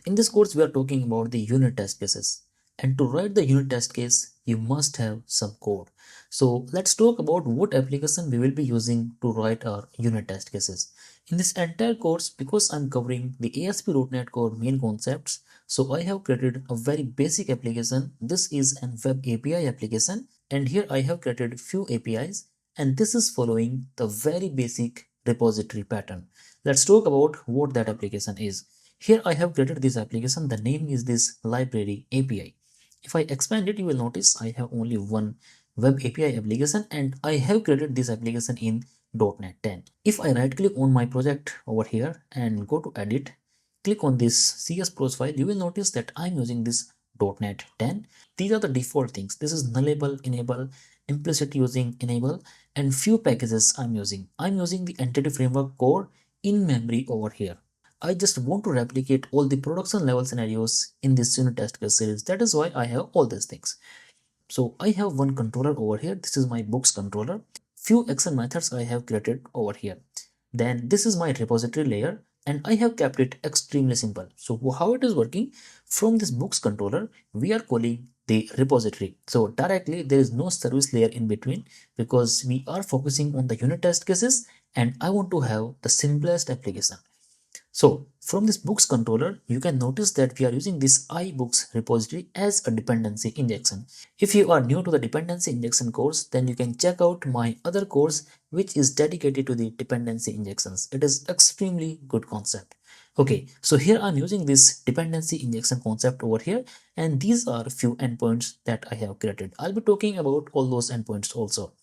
In this course, we are talking about the unit test cases. And to write the unit test case, you must have some code. So let's talk about what application we will be using to write our unit test cases. In this entire course, because I'm covering the ASP.NET Core main concepts, so I have created a very basic application. This is an web API application, and here I have created few APIs, and this is following the very basic repository pattern. Let's talk about what that application is. Here I have created this application. The name is this library API. If I expand it, you will notice I have only one web API application, and I have created this application in .NET 10. If I right click on my project over here and go to edit, click on this CS Pros file, you will notice that I'm using this .NET 10. These are the default things. This is nullable, enable, implicit using, enable, and few packages I'm using. I'm using the entity framework core in memory over here. I just want to replicate all the production level scenarios in this unit test case series. That is why I have all these things. So I have one controller over here. This is my books controller. Few action methods I have created over here. Then this is my repository layer, and I have kept it extremely simple. So how it is working, from this books controller, we are calling the repository. So directly there is no service layer in between because we are focusing on the unit test cases and I want to have the simplest application. So from this books controller, you can notice that we are using this iBooks repository as a dependency injection. If you are new to the dependency injection course, then you can check out my other course which is dedicated to the dependency injections. It is extremely good concept. Okay, so here I'm using this dependency injection concept over here, and these are few endpoints that I have created. I'll be talking about all those endpoints also.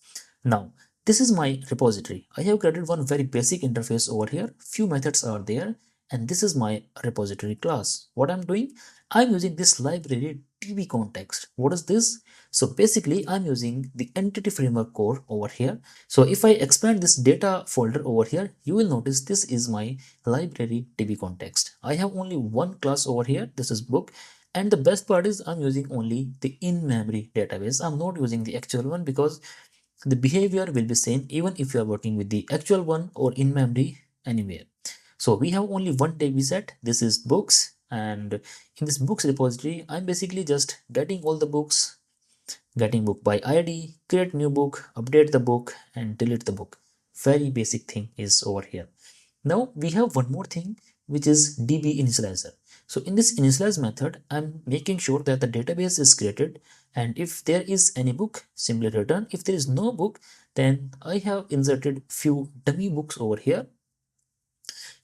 Now, this is my repository. I have created one very basic interface over here. Few methods are there, and this is my repository class. What I'm doing, I'm using this library DB context. What is this? So basically, I'm using the entity framework core over here. So if I expand this data folder over here, you will notice this is my library DB context. I have only one class over here. This is book. And the best part is I'm using only the in-memory database. I'm not using the actual one because the behavior will be same even if you are working with the actual one or in memory anywhere. So we have only one tag we set. This is books, and in this books repository, I'm basically just getting all the books, getting book by ID, create new book, update the book, and delete the book. Very basic thing is over here. Now we have one more thing, which is DB initializer. So in this initialize method, I'm making sure that the database is created, and if there is any book, simply return. If there is no book, then I have inserted few dummy books over here.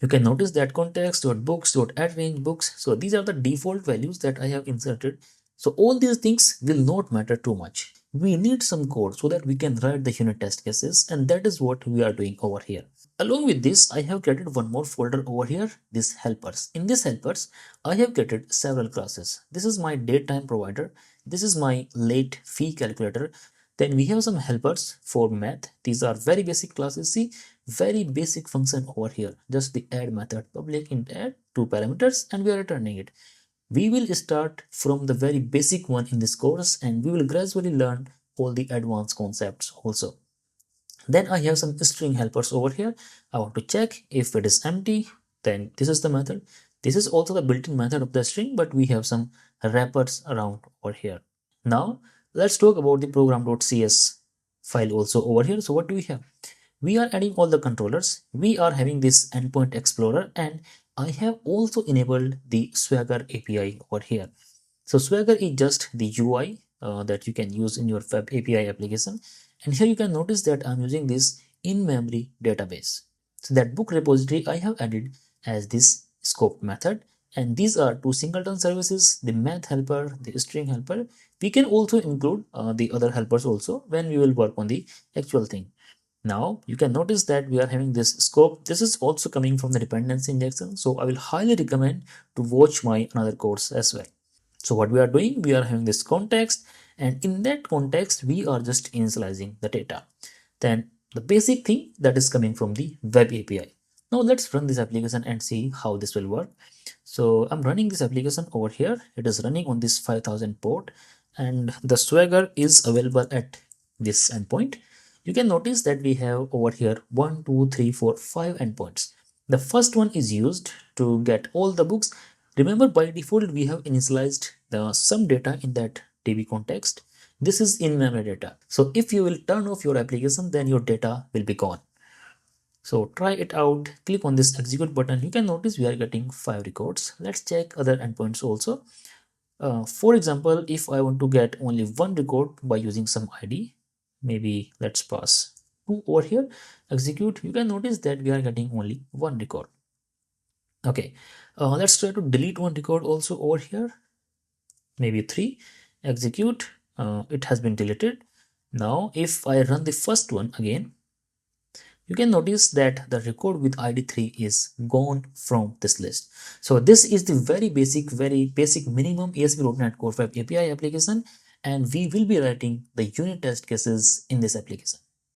You can notice that context.books.add range books. So these are the default values that I have inserted. So all these things will not matter too much. We need some code so that we can write the unit test cases, and that is what we are doing over here. Along with this, I have created one more folder over here, this helpers. In this helpers, I have created several classes. This is my date time provider. This is my late fee calculator. Then we have some helpers for math. These are very basic classes. See, very basic function over here. Just the add method, public int add, two parameters, and we are returning it. We will start from the very basic one in this course, and we will gradually learn all the advanced concepts also. Then I have some string helpers over here. I want to check if it is empty, then this is the method. This is also the built-in method of the string, but we have some wrappers around over here. Now let's talk about the program.cs file also over here. So what do we have? We are adding all the controllers. We are having this endpoint explorer, and I have also enabled the Swagger API over here. So Swagger is just the UI that you can use in your web API application. And here you can notice that I'm using this in-memory database. So that book repository I have added as this scope method. And these are two singleton services, the math helper, the string helper. We can also include the other helpers also when we will work on the actual thing. Now you can notice that we are having this scope. This is also coming from the dependency injection. So I will highly recommend to watch my another course as well. So what we are doing, we are having this context, and in that context, we are just initializing the data. Then the basic thing that is coming from the web API. Now let's run this application and see how this will work. So I'm running this application over here. It is running on this 5000 port, and the Swagger is available at this endpoint. You can notice that we have over here 1, 2, 3, 4, 5 endpoints. The first one is used to get all the books. Remember, by default we have initialized the some data in that DB context. This is in-memory data. So if you will turn off your application, then your data will be gone. So try it out, click on this execute button. You can notice we are getting 5 records. Let's check other endpoints also. For example, if I want to get only one record by using some ID, maybe let's pass 2 over here, execute, you can notice that we are getting only one record. Okay, let's try to delete one record also over here, maybe 3, execute, it has been deleted. Now if I run the first one again, you can notice that the record with ID 3 is gone from this list. So this is the very basic minimum ASP.NET Core 5 API application, and we will be writing the unit test cases in this application.